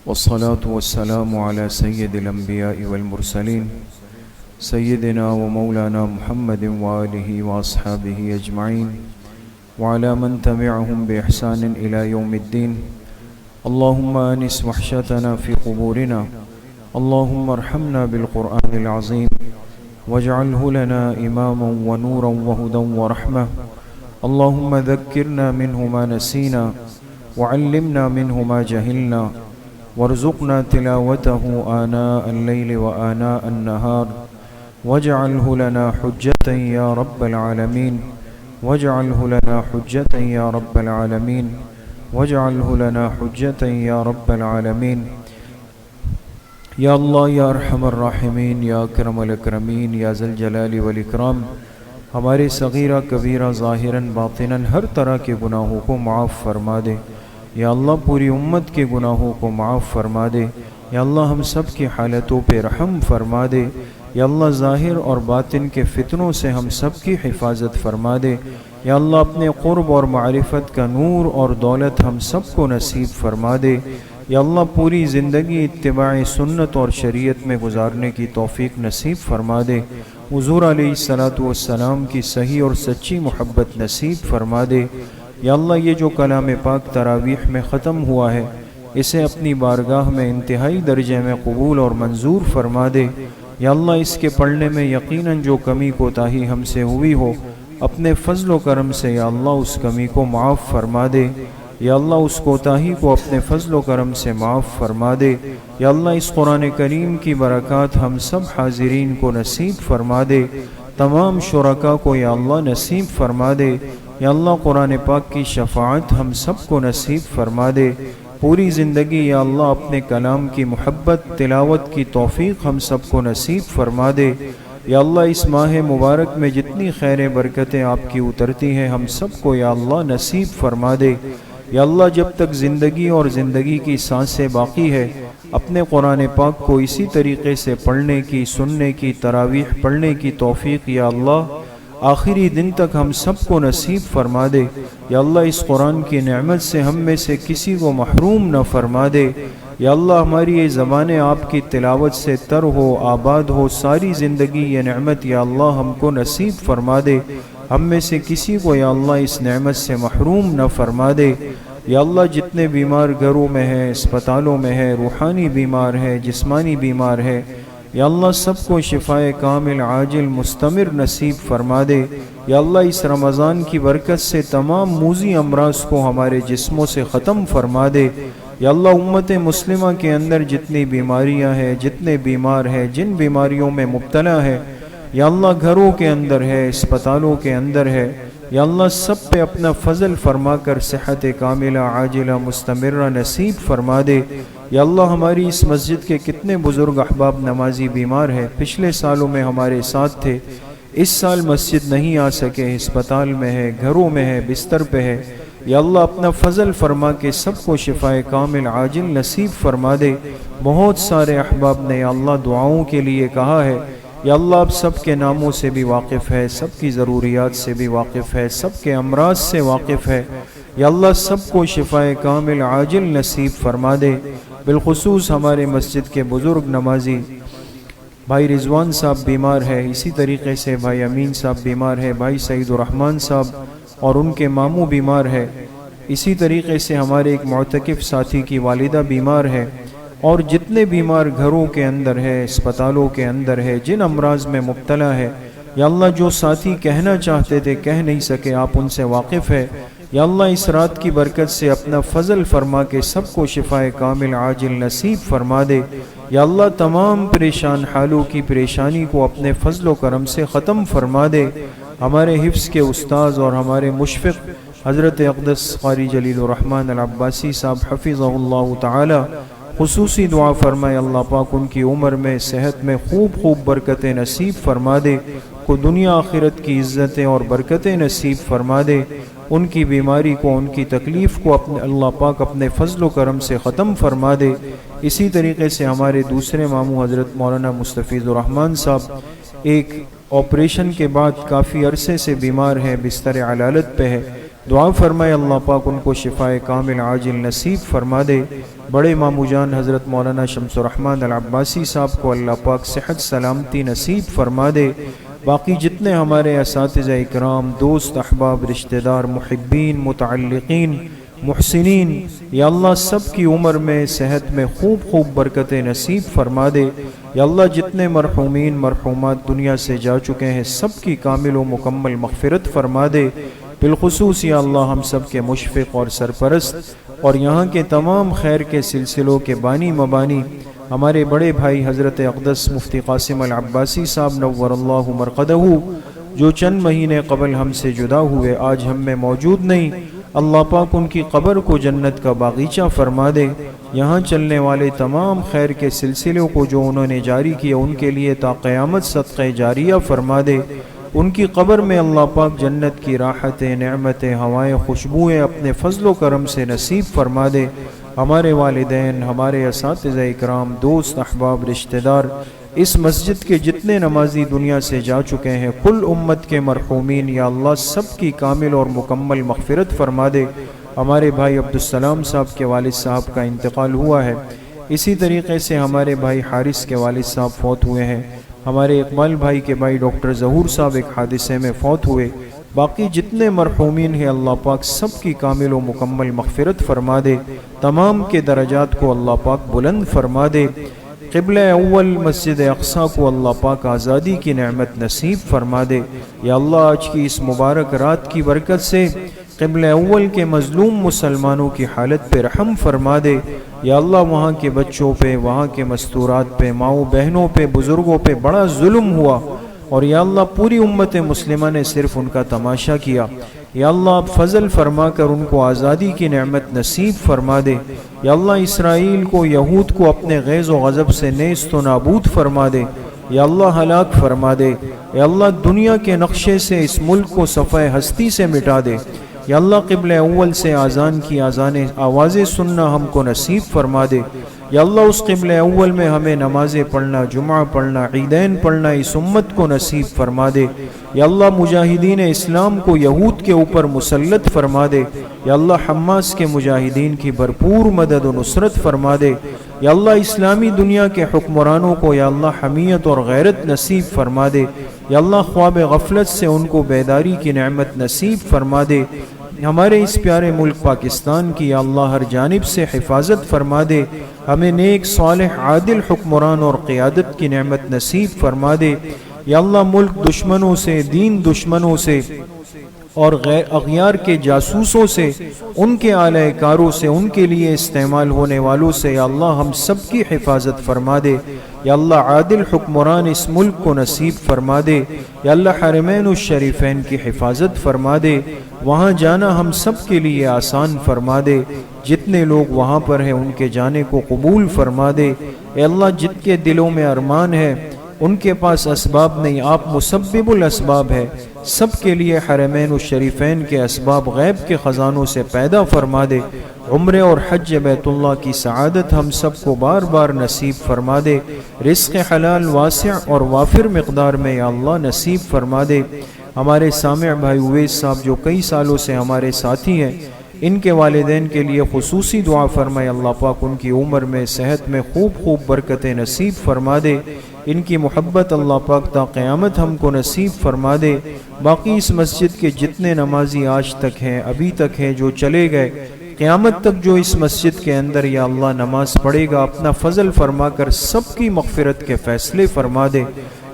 والصلاة والسلام على سيد الأنبياء والمرسلين سيدنا ومولانا محمد وآله وأصحابه أجمعين وعلى من تبعهم بإحسان إلى يوم الدين. اللهم آنس وحشتنا في قبورنا، اللهم ارحمنا بالقرآن العظيم واجعله لنا إماما ونورا وهدى ورحمة. اللهم ذكرنا منه ما نسينا وعلمنا منه ما جهلنا وارزقنا تلاوته آناء الليل وآناء النهار واجعله لنا حجة يا رب العالمين، واجعله لنا حجة يا رب العالمين، واجعله لنا حجة يا رب العالمین. یا اللہ یا ارحم الراحمین، یا اکرم الاکرمین، یا ذی الجلال والاکرام، ہمارے صغیرہ کبیرہ ظاہراً باطناً ہر طرح کے گناہوں کو معاف فرما دے. یا اللہ پوری امت کے گناہوں کو معاف فرما دے. یا اللہ ہم سب کی حالتوں پہ رحم فرما دے. یا اللہ ظاہر اور باطن کے فتنوں سے ہم سب کی حفاظت فرما دے. یا اللہ اپنے قرب اور معرفت کا نور اور دولت ہم سب کو نصیب فرما دے. یا اللہ پوری زندگی اتباع سنت اور شریعت میں گزارنے کی توفیق نصیب فرما دے. حضور علیہ السلام کی صحیح اور سچی محبت نصیب فرما دے. یا اللہ یہ جو کلام پاک تراویح میں ختم ہوا ہے اسے اپنی بارگاہ میں انتہائی درجے میں قبول اور منظور فرما دے. یا اللہ اس کے پڑھنے میں یقیناً جو کمی کوتاہی ہم سے ہوئی ہو اپنے فضل و کرم سے یا اللہ اس کمی کو معاف فرما دے. یا اللہ اس کوتاہی کو اپنے فضل و کرم سے معاف فرما دے. یا اللہ اس قرآن کریم کی برکات ہم سب حاضرین کو نصیب فرما دے. تمام شرکاء کو یا اللہ نصیب فرما دے. یا اللہ قرآن پاک کی شفاعت ہم سب کو نصیب فرما دے. پوری زندگی یا اللہ اپنے کلام کی محبت تلاوت کی توفیق ہم سب کو نصیب فرما دے. یا اللہ اس ماہ مبارک میں جتنی خیر برکتیں آپ کی اترتی ہیں ہم سب کو یا اللہ نصیب فرما دے. یا اللہ جب تک زندگی اور زندگی کی سانسیں باقی ہے اپنے قرآن پاک کو اسی طریقے سے پڑھنے کی، سننے کی، تراویح پڑھنے کی توفیق یا اللہ آخری دن تک ہم سب کو نصیب فرما دے. یا اللہ اس قرآن کی نعمت سے ہم میں سے کسی کو محروم نہ فرما دے. یا اللہ ہماری یہ زبانیں آپ کی تلاوت سے تر ہو، آباد ہو، ساری زندگی یہ نعمت یا اللہ ہم کو نصیب فرما دے. ہم میں سے کسی کو یا اللہ اس نعمت سے محروم نہ فرما دے. یا اللہ جتنے بیمار گھروں میں ہیں، اسپتالوں میں ہیں، روحانی بیمار ہے، جسمانی بیمار ہے، یا اللہ سب کو شفائے کامل عاجل مستمر نصیب فرما دے. یا اللہ اس رمضان کی برکت سے تمام موذی امراض کو ہمارے جسموں سے ختم فرما دے. یا اللہ امت مسلمہ کے اندر جتنی بیماریاں ہیں، جتنے بیمار ہیں، جن بیماریوں میں مبتلا ہے یا اللہ گھروں کے اندر ہے، اسپتالوں کے اندر ہے، یا اللہ سب پہ اپنا فضل فرما کر صحت کاملہ عاجلہ مستمرہ نصیب فرما دے. یا اللہ ہماری اس مسجد کے کتنے بزرگ احباب نمازی بیمار ہیں، پچھلے سالوں میں ہمارے ساتھ تھے، اس سال مسجد نہیں آ سکے، اسپتال میں ہے، گھروں میں ہے، بستر پہ ہے. یا اللہ اپنا فضل فرما کے سب کو شفائے کامل عاجل نصیب فرما دے. بہت سارے احباب نے یا اللہ دعاؤں کے لیے کہا ہے. یا اللہ آپ سب کے ناموں سے بھی واقف ہے، سب کی ضروریات سے بھی واقف ہے، سب کے امراض سے واقف ہے. یا اللہ سب کو شفائے کامل عاجل نصیب فرما دے. بالخصوص ہمارے مسجد کے بزرگ نمازی بھائی رضوان صاحب بیمار ہے، اسی طریقے سے بھائی امین صاحب بیمار ہے، بھائی سعید الرحمن صاحب اور ان کے ماموں بیمار ہے، اسی طریقے سے ہمارے ایک معتکف ساتھی کی والدہ بیمار ہے، اور جتنے بیمار گھروں کے اندر ہے، اسپتالوں کے اندر ہے، جن امراض میں مبتلا ہے یا اللہ جو ساتھی کہنا چاہتے تھے کہہ نہیں سکے، آپ ان سے واقف ہے. یا اللہ اس رات کی برکت سے اپنا فضل فرما کے سب کو شفائے کامل عاجل نصیب فرما دے. یا اللہ تمام پریشان حالوں کی پریشانی کو اپنے فضل و کرم سے ختم فرما دے. ہمارے حفظ کے استاذ اور ہمارے مشفق حضرت اقدس قاری جلیل الرحمن العباسی صاحب حفظہ اللہ تعالی خصوصی دعا فرمائے اللہ پاک ان کی عمر میں صحت میں خوب برکتیں نصیب فرما دے، کو دنیا آخرت کی عزتیں اور برکتیں نصیب فرما دے. ان کی بیماری کو، ان کی تکلیف کو اپنے اللہ پاک اپنے فضل و کرم سے ختم فرما دے. اسی طریقے سے ہمارے دوسرے ماموں حضرت مولانا مستفیض الرحمن صاحب ایک آپریشن کے بعد کافی عرصے سے بیمار ہے، بستر علالت پہ ہے. دعا فرمائے اللہ پاک ان کو شفائے کامل عاجل نصیب فرما دے۔ بڑے مامو جان حضرت مولانا شمس الرحمن العباسی صاحب کو اللہ پاک صحت سلامتی نصیب فرما دے۔ باقی جتنے ہمارے اساتذہ اکرام، دوست، احباب، رشتہ دار، محبین، متعلقین، محسنین، یا اللہ سب کی عمر میں صحت میں خوب برکتیں نصیب فرما دے۔ یا اللہ جتنے مرحومین مرحومات دنیا سے جا چکے ہیں سب کی کامل و مکمل مغفرت فرما دے۔ بالخصوص یا اللہ ہم سب کے مشفق اور سرپرست اور یہاں کے تمام خیر کے سلسلوں کے بانی مبانی ہمارے بڑے بھائی حضرت اقدس مفتی قاسم العباسی صاحب نور اللہ مرقدہ، جو چند مہینے قبل ہم سے جدا ہوئے، آج ہم میں موجود نہیں، اللہ پاک ان کی قبر کو جنت کا باغیچہ فرما دے۔ یہاں چلنے والے تمام خیر کے سلسلوں کو جو انہوں نے جاری کیا ان کے لیے تا قیامت صدقہ جاریہ فرما دے۔ ان کی قبر میں اللہ پاک جنت کی راحتیں، نعمتیں، ہوائیں، خوشبوئیں اپنے فضل و کرم سے نصیب فرما دے۔ ہمارے والدین، ہمارے اساتذہ اکرام، دوست، احباب، رشتہ دار، اس مسجد کے جتنے نمازی دنیا سے جا چکے ہیں، کل امت کے مرحومین یا اللہ سب کی کامل اور مکمل مغفرت فرما دے۔ ہمارے بھائی عبدالسلام صاحب کے والد صاحب کا انتقال ہوا ہے، اسی طریقے سے ہمارے بھائی حارث کے والد صاحب فوت ہوئے ہیں، ہمارے اقبال بھائی کے بھائی ڈاکٹر ظہور صاحب ایک حادثے میں فوت ہوئے۔ باقی جتنے مرحومین ہیں اللہ پاک سب کی کامل و مکمل مغفرت فرما دے، تمام کے درجات کو اللہ پاک بلند فرما دے۔ قبلہ اول مسجد اقصی کو اللہ پاک آزادی کی نعمت نصیب فرما دے۔ یا اللہ آج کی اس مبارک رات کی برکت سے قبلہ اول کے مظلوم مسلمانوں کی حالت پہ رحم فرما دے۔ یا اللہ وہاں کے بچوں پہ، وہاں کے مستورات پہ، ماؤں بہنوں پہ، بزرگوں پہ بڑا ظلم ہوا، اور یا اللہ پوری امت مسلمہ نے صرف ان کا تماشا کیا۔ یا اللہ آپ فضل فرما کر ان کو آزادی کی نعمت نصیب فرما دے۔ یا اللہ اسرائیل کو، یہود کو اپنے غیظ و غضب سے نیست و نابود فرما دے۔ یا اللہ ہلاک فرما دے۔ یا اللہ دنیا کے نقشے سے اس ملک کو صفحہ ہستی سے مٹا دے۔ یا اللہ قبلہ اول سے آذان کی آوازیں سننا ہم کو نصیب فرما دے۔ یا اللہ اس قبلہ اول میں ہمیں نمازیں پڑھنا، جمعہ پڑھنا، عیدین پڑھنا اس امت کو نصیب فرما دے۔ یا اللہ مجاہدین اسلام کو یہود کے اوپر مسلط فرما دے۔ یا اللہ حماس کے مجاہدین کی بھرپور مدد و نصرت فرما دے۔ یا اللہ اسلامی دنیا کے حکمرانوں کو یا اللہ حمیت اور غیرت نصیب فرما دے۔ یا اللہ خواب غفلت سے ان کو بیداری کی نعمت نصیب فرما دے۔ ہمارے اس پیارے ملک پاکستان کی یا اللہ ہر جانب سے حفاظت فرما دے۔ ہمیں نیک، صالح، عادل حکمران اور قیادت کی نعمت نصیب فرما دے۔ یا اللہ ملک دشمنوں سے، دین دشمنوں سے اور غیر اغیار کے جاسوسوں سے، ان کے اعلی کاروں سے، ان کے لیے استعمال ہونے والوں سے یا اللہ ہم سب کی حفاظت فرما دے۔ یا اللہ عادل حکمران اس ملک کو نصیب فرما دے۔ یا اللہ حرمین الشریفین کی حفاظت فرما دے، وہاں جانا ہم سب کے لیے آسان فرما دے۔ جتنے لوگ وہاں پر ہیں ان کے جانے کو قبول فرما دے۔ اے اللہ جن کے دلوں میں ارمان ہے، ان کے پاس اسباب نہیں، آپ مسبب الاسباب ہے، سب کے لیے حرمین الشریفین کے اسباب غیب کے خزانوں سے پیدا فرما دے۔ عمرے اور حج بیت اللہ کی سعادت ہم سب کو بار بار نصیب فرما دے۔ رزق حلال واسع اور وافر مقدار میں یا اللہ نصیب فرما دے۔ ہمارے سامع بھائی اویس صاحب جو کئی سالوں سے ہمارے ساتھی ہیں، ان کے والدین کے لیے خصوصی دعا فرمائے اللہ پاک ان کی عمر میں، صحت میں خوب برکتیں نصیب فرما دے۔ ان کی محبت اللہ پاک تا قیامت ہم کو نصیب فرما دے۔ باقی اس مسجد کے جتنے نمازی آج تک ہیں، ابھی تک ہیں، جو چلے گئے، قیامت تک جو اس مسجد کے اندر یا اللہ نماز پڑھے گا، اپنا فضل فرما کر سب کی مغفرت کے فیصلے فرما دے۔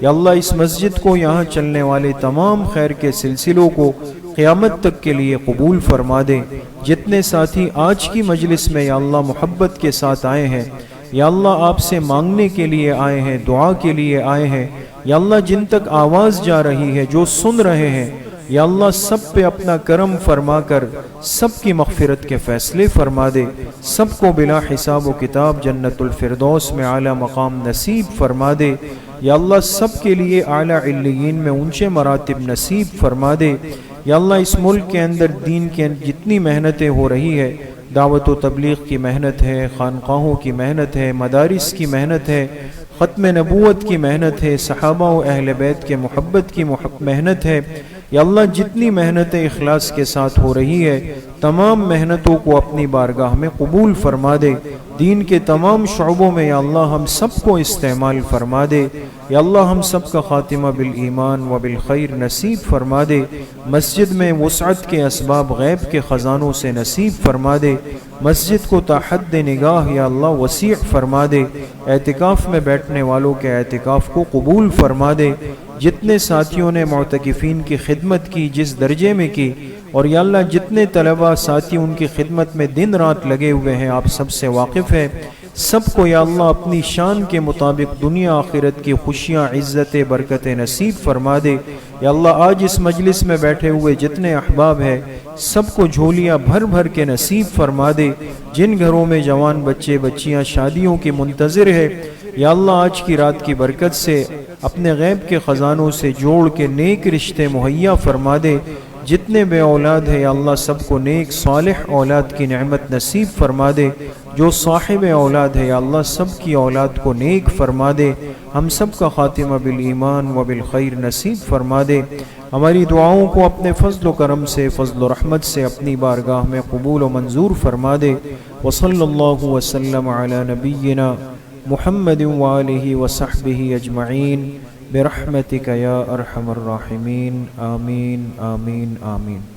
یا اللہ اس مسجد کو، یہاں چلنے والے تمام خیر کے سلسلوں کو قیامت تک کے لیے قبول فرما دے۔ جتنے ساتھی آج کی مجلس میں یا اللہ محبت کے ساتھ آئے ہیں، یا اللہ آپ سے مانگنے کے لیے آئے ہیں، دعا کے لیے آئے ہیں، یا اللہ جن تک آواز جا رہی ہے، جو سن رہے ہیں، یا اللہ سب پہ اپنا کرم فرما کر سب کی مغفرت کے فیصلے فرما دے۔ سب کو بلا حساب و کتاب جنت الفردوس میں اعلیٰ مقام نصیب فرما دے۔ یا اللہ سب کے لیے اعلیٰ علیین میں اونچے مراتب نصیب فرما دے۔ یا اللہ اس ملک کے اندر دین کے جتنی محنتیں ہو رہی ہے، دعوت و تبلیغ کی محنت ہے، خانقاہوں کی محنت ہے، مدارس کی محنت ہے، ختم نبوت کی محنت ہے، صحابہ و اہل بیت کے محبت کی محنت ہے، یا اللہ جتنی محنتیں اخلاص کے ساتھ ہو رہی ہے تمام محنتوں کو اپنی بارگاہ میں قبول فرما دے، دین کے تمام شعبوں میں یا اللہ ہم سب کو استعمال فرما دے، یا اللہ ہم سب کا خاتمہ بالایمان و بالخیر نصیب فرما دے، مسجد میں وسعت کے اسباب غیب کے خزانوں سے نصیب فرما دے، مسجد کو تا حد نگاہ یا اللہ وسیع فرما دے، اعتکاف میں بیٹھنے والوں کے اعتکاف کو قبول فرما دے، جتنے ساتھیوں نے معتکفین کی خدمت کی جس درجے میں کی، اور یا اللہ جتنے طلبہ ساتھی ان کی خدمت میں دن رات لگے ہوئے ہیں آپ سب سے واقف ہے، سب کو یا اللہ اپنی شان کے مطابق دنیا آخرت کی خوشیاں عزت برکت نصیب فرما دے، یا اللہ آج اس مجلس میں بیٹھے ہوئے جتنے احباب ہیں سب کو جھولیاں بھر بھر کے نصیب فرما دے، جن گھروں میں جوان بچے بچیاں شادیوں کی منتظر ہے یا اللہ آج کی رات کی برکت سے اپنے غیب کے خزانوں سے جوڑ کے نیک رشتے مہیا فرما دے، جتنے بے اولاد ہے یا اللہ سب کو نیک صالح اولاد کی نعمت نصیب فرما دے، جو صاحب اولاد ہے یا اللہ سب کی اولاد کو نیک فرما دے، ہم سب کا خاتمہ بالایمان و بالخیر نصیب فرما دے، ہماری دعاؤں کو اپنے فضل و کرم سے فضل و رحمت سے اپنی بارگاہ میں قبول و منظور فرما دے، وصلی اللہ وسلم علی نبینا محمد وآلہ وصحبہ اجمعین برحمتک یا ارحم الراحمین، آمین آمین آمین۔